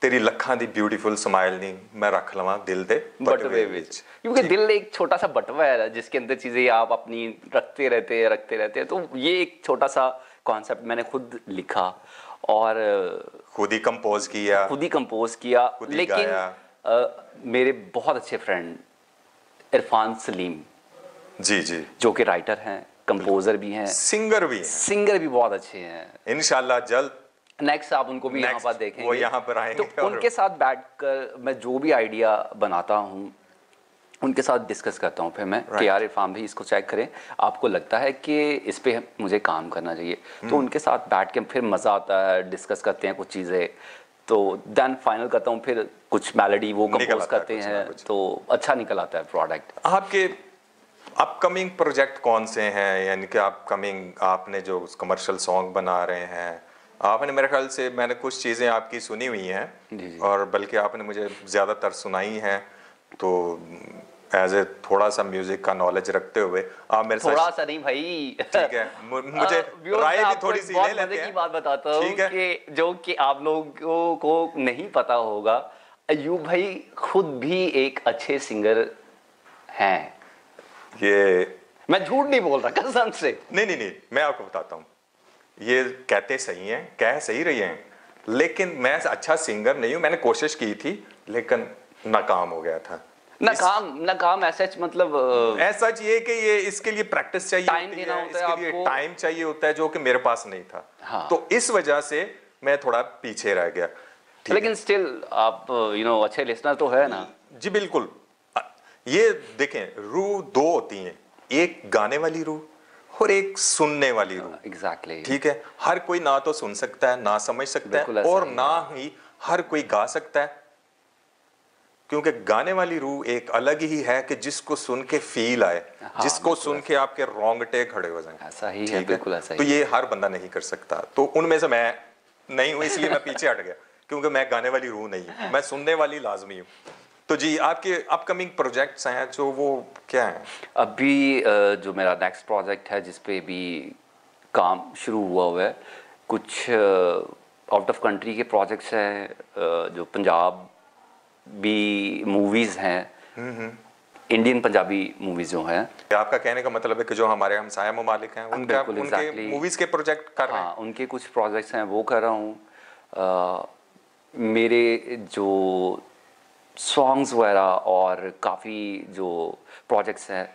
तेरी लखां दी ब्यूटीफुल स्माइल नी, मैं रख लवां दिल दे बटवे विच। क्योंकि दिल एक छोटा सा बटवा है जिसके अंदर चीजें आप अपनी रखते रहते हैं। तो ये एक छोटा सा कॉन्सेप्ट मैंने खुद लिखा और खुद ही कंपोज किया, लेकिन मेरे बहुत अच्छे फ्रेंड इरफान सलीम जी जो कि राइटर हैं, कंपोजर भी हैं, सिंगर भी बहुत अच्छे हैं। इंशाल्लाह जल्द नेक्स्ट आप उनको भी यहाँ पर देखेंगे, वो यहाँ पर आएंगे। तो उनके साथ बैठकर मैं जो भी आइडिया बनाता हूँ उनके साथ डिस्कस करता हूँ। फिर मैं कि यार इरफान भाई इसको चेक करें, आपको लगता है कि इस पे मुझे काम करना चाहिए। तो उनके साथ बैठ के फिर मज़ा आता है, डिस्कस करते हैं कुछ चीज़ें। तो देन फाइनल करता हूँ, फिर कुछ मेलोडी वो निकल कंपोज आता है करते कुछ ना हैं, कुछ। तो अच्छा निकल आता है प्रोडक्ट। आपके अपकमिंग प्रोजेक्ट कौन से हैं, यानी कि अपकमिंग आपने जो कमर्शियल सॉन्ग बना रहे हैं, आपने मेरे ख्याल से मैंने कुछ चीज़ें आपकी सुनी हुई हैं जी, जी। और बल्कि आपने मुझे ज़्यादातर सुनाई हैं, तो एज ए थोड़ा सा म्यूजिक का नॉलेज रखते हुए आप मेरे थोड़ा साथ, सा नहीं भाई, ठीक है, मुझे व्यूअर्स, राय मैं भी आपको थोड़ी एक सी बहुत ले लेते मजे की हैं, बात बताता हूँ ठीक है? कि जो कि आप लोगों को नहीं पता होगा, अयूब भाई खुद भी एक अच्छे सिंगर हैं। ये मैं झूठ नहीं बोल रहा कसम से। नहीं, मैं आपको बताता हूँ, ये कहते सही हैं, कह सही रही हैं, लेकिन मैं अच्छा सिंगर नहीं हूँ। मैंने कोशिश की थी लेकिन नाकाम हो गया था। नाकाम ऐसा मतलब ऐसा ये कि ये इसके लिए प्रैक्टिस चाहिए टाइम होती देना है, होता है इसके लिए आपको। टाइम चाहिए होता है, जो कि मेरे पास नहीं था। हाँ। तो इस वजह से मैं थोड़ा पीछे रह गया। ठीक लेकिन स्टिल आप अच्छे लिसनर तो है ना। है जी, बिल्कुल। ये देखें, रूह दो होती हैं, एक गाने वाली रूह और एक सुनने वाली रूह। एग्जैक्टली। ठीक है, हर कोई ना तो सुन सकता है, ना समझ सकता बिल्कुल है, ऐसा और ही ना ही हर कोई गा सकता है, क्योंकि गाने वाली रूह एक अलग ही है कि जिसको सुन के फील आए, हाँ, जिसको बिल्कुल सुन के आपके रोंगटे खड़े हो जाएं। ऐसा ही है, ठीक बिल्कुल ऐसा तो ही ये हर बंदा नहीं कर सकता, तो उनमें से मैं नहीं हूं, इसलिए मैं पीछे हट गया, क्योंकि मैं गाने वाली रूह नहीं हूं, मैं सुनने वाली लाजमी हूं। तो जी, आपके अपकमिंग प्रोजेक्ट्स हैं जो, वो क्या हैं? अभी जो मेरा नेक्स्ट प्रोजेक्ट है जिस पे भी काम शुरू हुआ है, कुछ आउट ऑफ कंट्री के प्रोजेक्ट्स हैं, जो पंजाब भी मूवीज़ हैं, इंडियन पंजाबी मूवीज़ जो हैं। आपका कहने का मतलब है कि जो हमारे हमसाया ममालिक हैं उनका, बिल्कुल, उनके exactly। मूवीज के प्रोजेक्ट कर रहे हैं? हाँ, उनके कुछ प्रोजेक्ट्स हैं वो कर रहा हूँ। मेरे जो सॉन्ग्स वगैरह और काफ़ी जो प्रोजेक्ट्स हैं,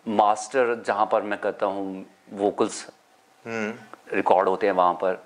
मास्टर जहाँ पर मैं करता हूँ, वोकल्स रिकॉर्ड होते हैं वहाँ पर।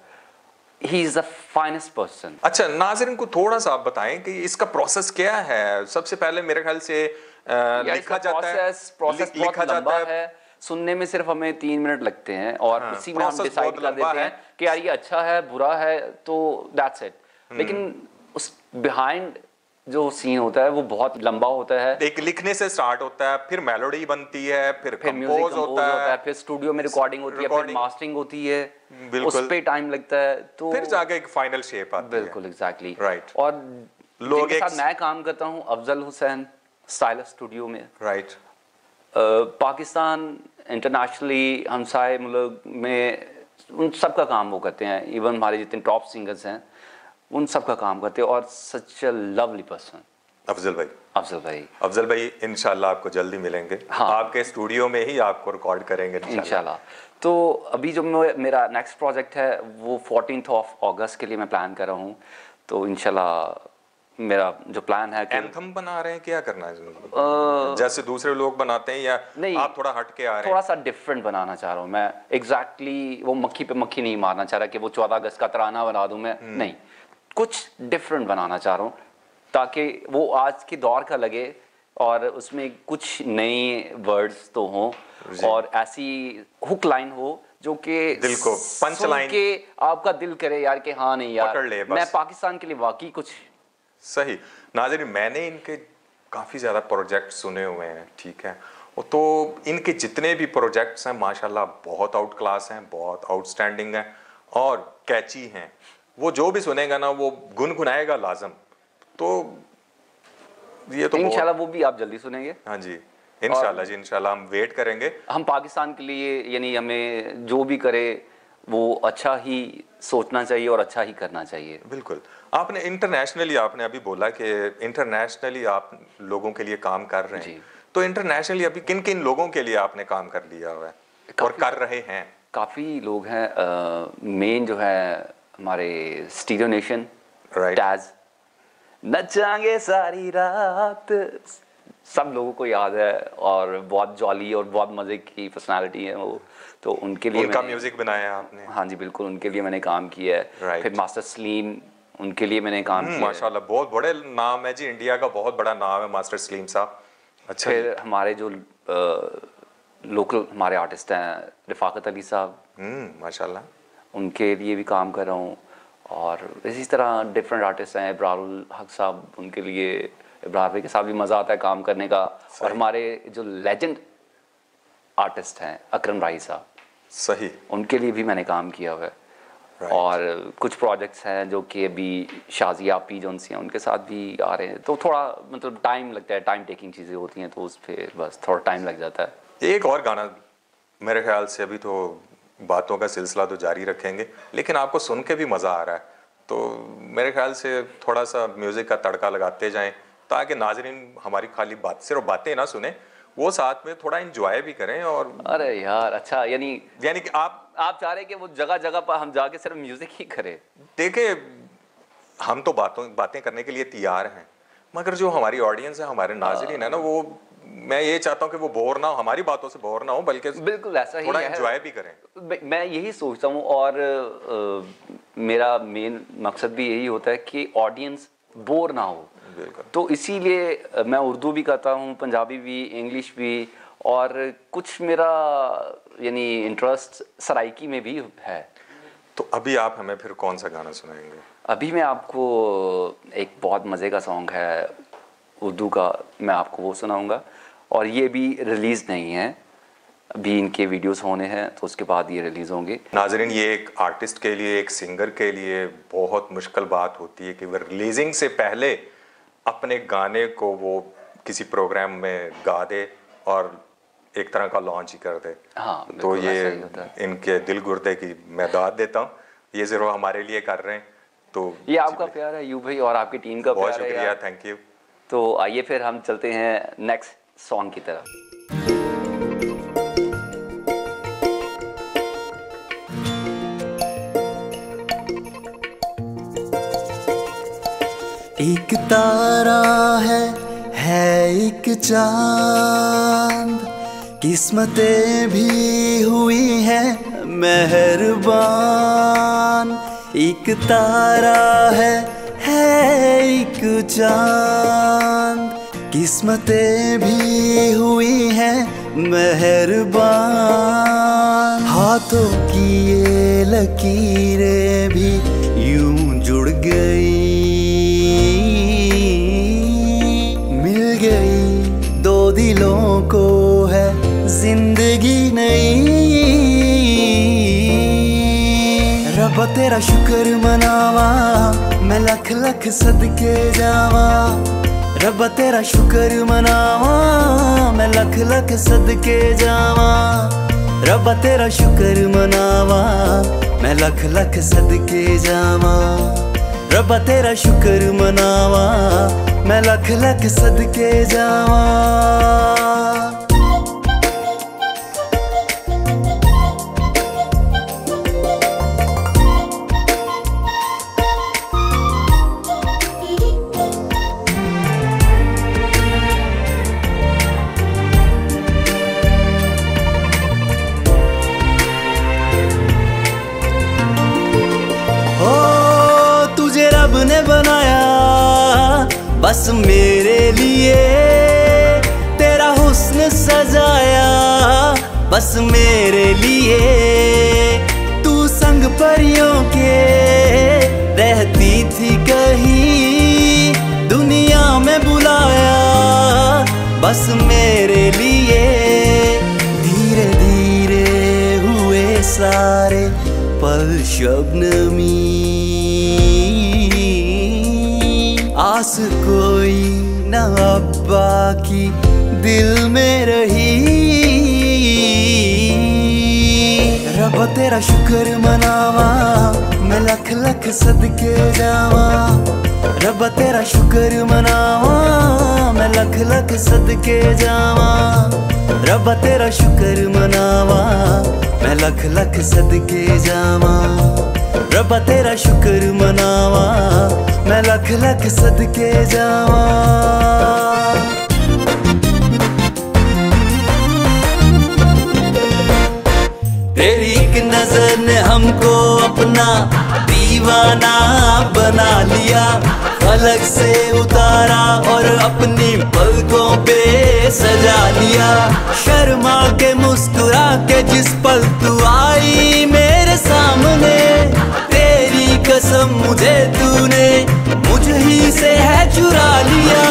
He is the finest person. अच्छा, नाज़रीन को थोड़ा सा आप बताएं कि इसका प्रोसेस क्या है। सबसे पहले मेरे ख्याल से लिखा जाता है, प्रोसेस बहुत लिखा जाता लंबा है। सुनने में सिर्फ हमें 3 मिनट लगते हैं और हाँ, उसी में हम process डिसाइड बहुत कर लंबा देते है। हैं कि यार ये अच्छा है, बुरा है, तो दैट्स इट। लेकिन उस बिहाइंड जो सीन होता है वो बहुत लंबा होता है। एक लिखने से स्टार्ट होता है, फिर मेलोडी बनती है, फिर म्यूजिक कंपोज होता है, फिर स्टूडियो में रिकॉर्डिंग होती है, फिर मास्टरिंग होती है, बिल्कुल। उस पे टाइम लगता है, तो फिर जाके एक फाइनल शेप आती है। बिल्कुल एग्जैक्टली। Right। और लोग जिनके एक- साथ मैं काम करता हूँ, अफजल हुसैन स्टाइलस स्टूडियो में। राइट। पाकिस्तान इंटरनेशनली हमसाए मुल्क में उन सब का काम वो करते हैं, इवन हमारे जितने टॉप सिंगर्स हैं उन सब का काम करते हैं, और सच अ लवली पर्सन अफजल भाई। अफजल भाई। अफजल भाई इंशाल्लाह आपको जल्दी मिलेंगे। हाँ। आपके स्टूडियो में ही आपको रिकॉर्ड करेंगे इंशाल्लाह। तो अभी जो मेरा नेक्स्ट प्रोजेक्ट है वो 14 अगस्त के लिए मैं प्लान कर रहा हूँ, तो इंशाल्लाह मेरा जो प्लान है कि एंथम बना रहे हैं, क्या करना है जैसे दूसरे लोग बनाते हैं, या नहीं, आप थोड़ा हट के आ रहे थोड़ा हैं? सा डिफरेंट बनाना चाह रहा हूँ मैं। एग्जैक्टली वो मक्खी पे मक्खी नहीं मारना चाह रहा कि वो 14 अगस्त का तराना बना दूँ मैं, नहीं, कुछ डिफरेंट बनाना चाह रहा हूँ ताकि वो आज के दौर का लगे और उसमें कुछ नए वर्ड्स तो हों और ऐसी हुक लाइन हो जो कि दिल को पंच सुन लाइन के आपका दिल करे यार कि हाँ नहीं यार, पकड़ ले बस। मैं पाकिस्तान के लिए वाकई कुछ। सही। नाज़रीन, मैंने इनके काफ़ी ज़्यादा प्रोजेक्ट सुने हुए हैं, ठीक है, तो इनके जितने भी प्रोजेक्ट्स हैं माशाल्लाह बहुत आउट क्लास हैं, बहुत आउटस्टैंडिंग हैं और कैची हैं। वो जो भी सुनेगा ना वो गुनगुनाएगा लाजम। तो ये तो इंशाल्लाह वो भी आप जल्दी सुनेंगे। हाँ जी, इंशाल्लाह जी, इंशाल्लाह हम वेट करेंगे। हम पाकिस्तान के लिए, यानी हमें जो भी करे वो अच्छा ही सोचना चाहिए और अच्छा ही करना चाहिए। बिल्कुल। आपने इंटरनेशनली, आपने अभी बोला कि इंटरनेशनली आप लोगों के लिए काम कर रहे हैं, तो इंटरनेशनली अभी किन किन लोगों के लिए आपने काम कर लिया हुआ है और कर रहे हैं? काफ़ी लोग हैं। मेन जो है हमारे स्टीरियो नेशन, राइट, टैज, नचांगे सारी रात, सब लोगों को याद है और बहुत जॉली और बहुत मज़े की पर्सनालिटी है वो, तो उनके लिए उनका म्यूजिक बनाया आपने? हाँ जी बिल्कुल, उनके लिए मैंने काम किया है। Right। फिर मास्टर सलीम, उनके लिए मैंने काम किया है। माशाल्लाह बहुत बड़े नाम है जी, इंडिया का बहुत बड़ा नाम है मास्टर सलीम साहब। अच्छा। फिर हमारे जो लोकल हमारे आर्टिस्ट हैं, रफाकत अली साहब, माशाल्लाह, उनके लिए भी काम कर रहा हूँ। और इसी तरह डिफरेंट आर्टिस्ट हैं, इब्रारुल हक साहब, उनके लिए इब्रार भाई के साथ भी मज़ा आता है काम करने का। और हमारे जो लेजेंड आर्टिस्ट हैं अकरम राही साहब, सही, उनके लिए भी मैंने काम किया हुआ है। और कुछ प्रोजेक्ट्स हैं जो कि अभी शाजिया पी जोनसी हैं उनके साथ भी आ रहे हैं, तो थोड़ा मतलब टाइम लगता है, टाइम टेकिंग चीज़ें होती हैं, तो उस पर बस थोड़ा टाइम लग जाता है। एक और गाना मेरे ख्याल से, अभी तो बातों का सिलसिला तो जारी रखेंगे, लेकिन आपको सुन के भी मज़ा आ रहा है, तो मेरे ख्याल से थोड़ा सा म्यूज़िक का तड़का लगाते जाएं, ताकि नाजरीन हमारी खाली सिर्फ बातें ना सुने, वो साथ में थोड़ा एंजॉय भी करें। और अरे यार अच्छा, यानी कि आप चाह रहे हैं कि वो जगह जगह पर हम जाके सिर्फ म्यूजिक ही करें? देखिए, हम तो बातें करने के लिए तैयार हैं, मगर जो हमारी ऑडियंस है, हमारे नाज़रीन है ना, वो मैं ये चाहता हूँ कि वो बोर ना हो, हमारी बातों से बोर ना हो, बल्कि बिल्कुल ऐसा ही थोड़ा है, एंजॉय भी करें। मैं यही सोचता हूँ। और मेरा मेन मकसद भी यही होता है कि ऑडियंस बोर ना हो। तो इसीलिए मैं उर्दू भी करता हूँ, पंजाबी भी, इंग्लिश भी, और कुछ मेरा यानी इंटरेस्ट सराइकी में भी है। तो अभी आप हमें फिर कौन सा गाना सुनाएंगे? अभी मैं आपको एक बहुत मज़े का सॉन्ग है उर्दू का, मैं आपको वो सुनाऊंगा, और ये भी रिलीज़ नहीं है, अभी इनके वीडियोस होने हैं, तो उसके बाद ये रिलीज़ होंगे। नाजरीन, ये एक आर्टिस्ट के लिए, एक सिंगर के लिए बहुत मुश्किल बात होती है कि वह रिलीजिंग से पहले अपने गाने को वो किसी प्रोग्राम में गा दे और एक तरह का लॉन्च ही कर दे। हाँ, तो ये इनके दिल गुर्दे की मैं दाद देता हूँ, ये ज़रूर हमारे लिए कर रहे हैं। तो ये आपका प्यार है यूब भाई, और आपकी टीम का बहुत प्यार है। शुक्रिया, थैंक यू। तो आइए फिर हम चलते हैं नेक्स्ट सॉन्ग की तरफ। एक तारा है एक चांद, किस्मतें भी हुई हैं मेहरबान। एक तारा है एक चांद, किस्मतें भी हुई हैं मेहरबान। हाथों की ये लकीरें भी यूं जुड़ गई, मिल गई दो दिलों को है जिंदगी नई। रब्बा तेरा शुक्र मनावा, मैं लख लख सदके जावा। रब्बा तेरा शुक्र मनावा, मैं लख लख सदके जावा। रब्बा तेरा शुक्र मनावा, मैं लख लख सदके जावा। रब्बा तेरा शुक्र मनावा, मैं लख लख सदके जावा। ने बनाया बस मेरे लिए, तेरा हुस्न सजाया बस मेरे लिए। तू संग परियों के रहती थी कहीं, दुनिया में बुलाया बस मेरे लिए। धीरे धीरे हुए सारे पल शबनमी, आस कोई न अब्बा की दिल में रही। रब्बा तेरा शुक्र मनावा, मैं लख लख सदके जावा। रब्बा तेरा शुक्र मनावा, मैं लख लख सदके जावा। रब्बा तेरा शुक्र मनावा, मैं लख लख सदके जावा। रब्बा तेरा शुक्र मनावा, मैं लख लख सदके जावा। तेरी एक नजर ने हमको अपना दीवाना बना लिया। फलक से उतारा और अपनी पलकों पे सजा लिया। शर्मा के मुस्कुरा के जिस पल तू आई मेरे सामने, तेरी कसम तूने मुझे ही से है चुरा लिया,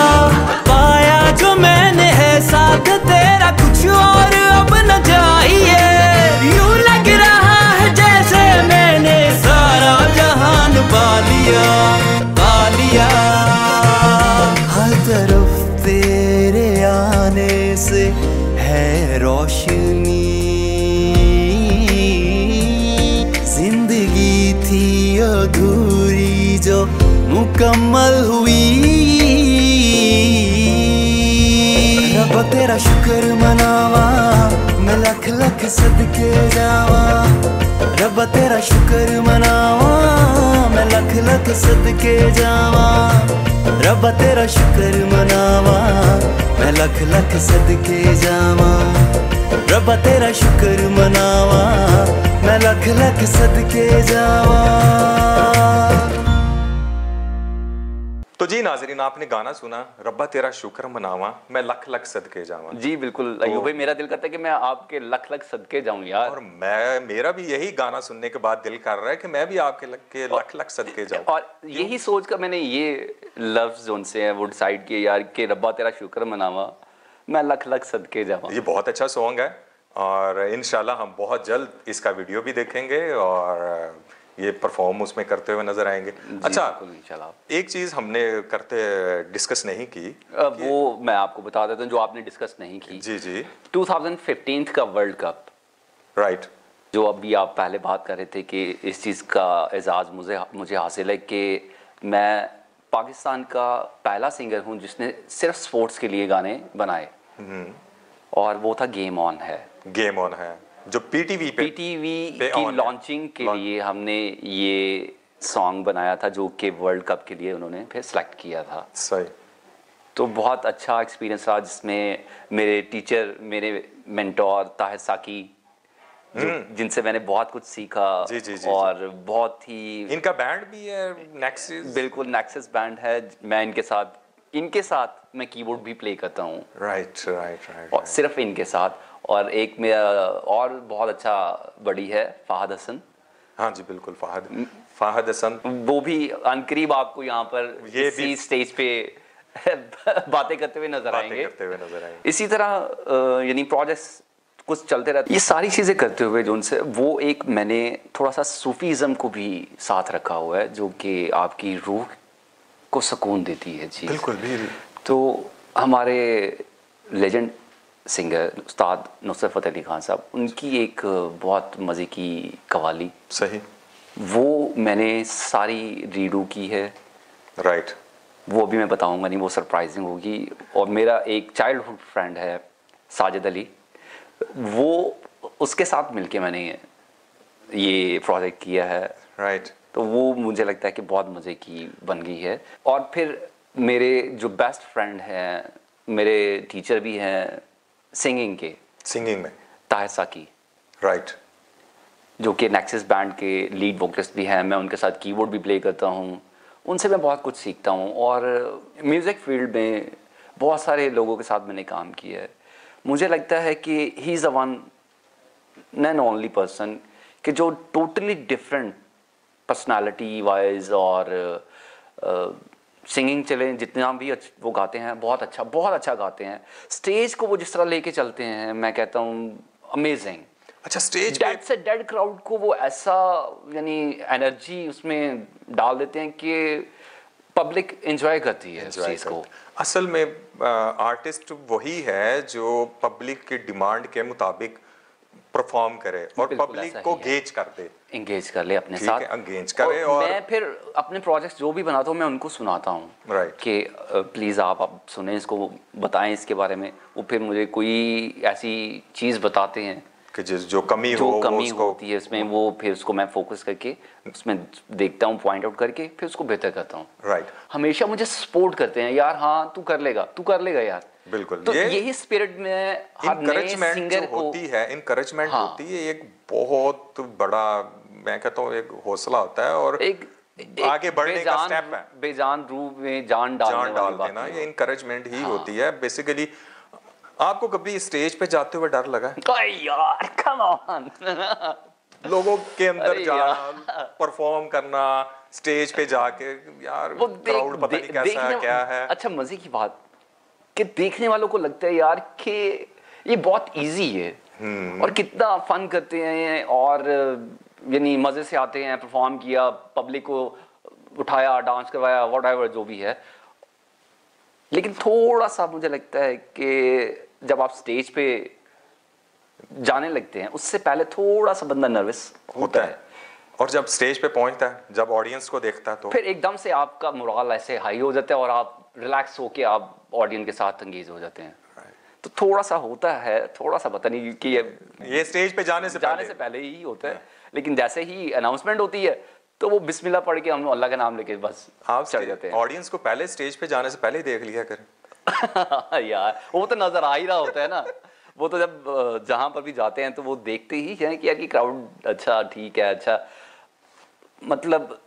पाया जो मैंने है साथ तेरा कुछ और अब न चाहिए। यूं लग रहा है जैसे मैंने सारा जहान पा लिया, पा लिया। हर तरफ तेरे आने से है रोशनी, जिंदगी थी अधूरी जो मुकम्मल हुई। रब तेरा शुक्र मनावा, मैं लख लख सदके जावा। रब तेरा शुक्र मनावा, मैं लख लख सदके जावा। रब तेरा शुक्र मनावा, मैं लख लख सदके जावा। रब तेरा शुक्र मनावा, मैं लख लख सदके जावा। तो जी नाजरीन, आपने गाना सुना रब्बा तेरा शुक्र मनावा, मैं लख लख सदके जावा। जी बिल्कुल अयूब भाई, मेरा दिल करता है कि मैं आपके लख लख सदके जाऊं यार। और मेरा भी यही गाना सुनने के बाद दिल कर रहा है कि मैं भी आपके लख लख सदके जाऊं। और यही सोच कर मैंने ये लफ्ज उनसे हैं वो डिसाइड किए यार कि रब्बा तेरा शुक्र मनावा, मैं लख लख सदके जावा। ये बहुत अच्छा सॉन्ग है और इंशाल्लाह हम बहुत जल्द इसका वीडियो भी देखेंगे और ये परफॉर्म उसमें करते हुए नजर आएंगे। अच्छा, इंशाल्लाह एक चीज हमने डिस्कस नहीं की, वो मैं आपको बता देता हूँ जो आपने डिस्कस नहीं की। जी जी, 2015 का वर्ल्ड कप, राइट, जो अभी आप पहले बात कर रहे थे कि इस चीज़ का एजाज़ मुझे हासिल है कि मैं पाकिस्तान का पहला सिंगर हूँ जिसने सिर्फ स्पोर्ट्स के लिए गाने बनाए, और वो था गेम ऑन है। गेम ऑन है जो पीटीवी की लॉन्चिंग के लिए हमने ये सॉन्ग बनाया था, जो कि वर्ल्ड कप के लिए उन्होंने फिर सेलेक्ट किया था। सही। तो बहुत अच्छा एक्सपीरियंस रहा, जिसमें मेरे टीचर, मेरे मेंटोर ताहिर साकी, जिनसे मैंने बहुत कुछ सीखा। जी, जी, जी, और बहुत ही इनका बैंड भी है नेक्सिस। बिल्कुल, नेक्सिस बैंड है। मैं इनके साथ मैं कीबोर्ड भी प्ले करता हूँ। राइट। और सिर्फ इनके साथ। और एक मेरा और बहुत अच्छा बड़ी है फहद हसन। हाँ जी बिल्कुल, फहद हसन, वो भी अनकरीब आपको यहाँ पर इसी स्टेज पे बातें करते हुए नजर आएंगे। इसी तरह यानी प्रोजेक्ट्स कुछ चलते रहते, ये सारी चीज़ें करते हुए जो उनसे वो एक मैंने थोड़ा सा सूफीज़म को भी साथ रखा हुआ है, जो कि आपकी रूह को सुकून देती है। जी बिल्कुल भी। तो हमारे लेजेंड सिंगर उस्ताद नुसरत फ़तेह अली खान साहब, उनकी एक बहुत मज़े की कवाली, सही, वो मैंने सारी रीडू की है। राइट। वो भी मैं बताऊंगा नहीं, वो सरप्राइजिंग होगी। और मेरा एक चाइल्डहुड फ्रेंड है साजिद अली, वो उसके साथ मिलके मैंने ये प्रोजेक्ट किया है। राइट। तो वो मुझे लगता है कि बहुत मज़े की बन गई है। और फिर मेरे जो बेस्ट फ्रेंड हैं, मेरे टीचर भी हैं सिंगिंग में, ताहिर साकी, राइट, जो कि नेक्सिस बैंड के लीड वोकलिस्ट भी हैं। मैं उनके साथ कीबोर्ड भी प्ले करता हूँ, उनसे मैं बहुत कुछ सीखता हूँ। और म्यूज़िक फील्ड में बहुत सारे लोगों के साथ मैंने काम किया है। मुझे लगता है कि he is the one and only person कि जो टोटली डिफरेंट पर्सनालिटी वाइज और सिंगिंग चले, जितना भी वो गाते हैं बहुत अच्छा गाते हैं। स्टेज को वो जिस तरह लेके चलते हैं, मैं कहता हूँ अमेजिंग। अच्छा, स्टेज डेड से डेड क्राउड को वो ऐसा यानी एनर्जी उसमें डाल देते हैं कि पब्लिक एंजॉय करती है इस चीज़ को। असल में आर्टिस्ट वही है जो पब्लिक की डिमांड के मुताबिक परफॉर्म करे और पब्लिक को एंगेज कर ले अपने साथ, एंगेज करे। और मैं फिर अपने प्रोजेक्ट्स जो भी बनाता हूँ मैं उनको सुनाता हूँ, राइट, कि प्लीज़ आप सुने, इसको बताएं इसके बारे में। वो फिर मुझे कोई ऐसी चीज़ बताते हैं कि जो कमी होती है उसमें, वो फिर उसको मैं फोकस करके उसमें देखता हूँ, पॉइंट आउट करके फिर उसको बेहतर करता हूँ। राइट। हमेशा मुझे सपोर्ट करते हैं, यार हाँ तू कर लेगा यार। बिल्कुल। तो यही स्पिरिट में हर नए सिंगर को होती है, इनकरेजमेंट होती है, एक बहुत बड़ा, मैं कहता हूँ एक हौसला होता है और एक आगे बढ़ने का स्टेप है। बेजान रूह में जान डाल देना, ये इनकरेजमेंट ही होती है बेसिकली। आपको कभी स्टेज पे जाते हुए डर लगा? यार कम ऑन लोगों के अंदर जाना, परफॉर्म करना, स्टेज पे जाके यार वो क्राउड पता नहीं कैसा है, क्या है। अच्छा मजे की बात कि देखने वालों को लगता है यार कि ये बहुत इजी है और कितना फन करते हैं और यानी मजे से आते हैं, परफॉर्म किया, पब्लिक को उठाया, डांस करवाया, व्हाटएवर जो भी है। लेकिन थोड़ा सा मुझे लगता है कि जब आप स्टेज पे जाने लगते हैं उससे पहले थोड़ा सा बंदा नर्वस होता है। और जब स्टेज पे पहुंचता है, जब ऑडियंस को देखता है तो फिर एकदम से आपका मोरल ऐसे हाई हो जाता है और आप रिलैक्स होके आप ऑडियंस के साथ अंगेज हो जाते हैं। तो थोड़ा सा होता है, थोड़ा सा पता नहीं कि ये स्टेज पे जाने से पहले ही होता है। लेकिन जैसे ही अनाउंसमेंट होती है तो वो बिस्मिल्लाह पढ़ के हम अल्लाह का नाम लेके बस आप चढ़ जाते हैं। ऑडियंस को पहले स्टेज पे जाने से पहले ही देख लिया करें। यार वो तो नजर आ ही रहा होता है ना। वो तो जब जहां पर भी जाते हैं तो वो देखते ही हैं कि यार कि क्राउड अच्छा ठीक है, अच्छा मतलब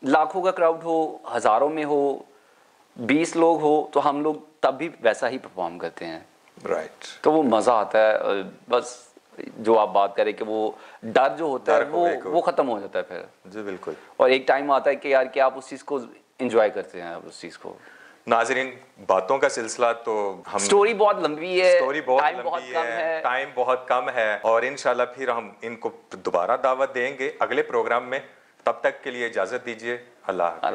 लाखों का क्राउड हो, हजारों में हो, 20 लोग हो तो हम लोग तब भी वैसा ही परफॉर्म करते हैं। राइट। तो वो मजा आता है। बस जो आप बात करें कि वो डर जो होता है वो खत्म हो जाता है फिर। जी बिल्कुल। और एक टाइम आता है कि यार कि आप उस चीज को एंजॉय करते हैं, आप उस चीज को। नाज़रीन, बातों का सिलसिला तो हम स्टोरी बहुत लंबी है, स्टोरी बहुत टाइम लंबी बहुत कम है, टाइम बहुत कम है और इंशाल्लाह फिर हम इनको दोबारा दावत देंगे अगले प्रोग्राम में। तब तक के लिए इजाजत दीजिए। अल्लाह।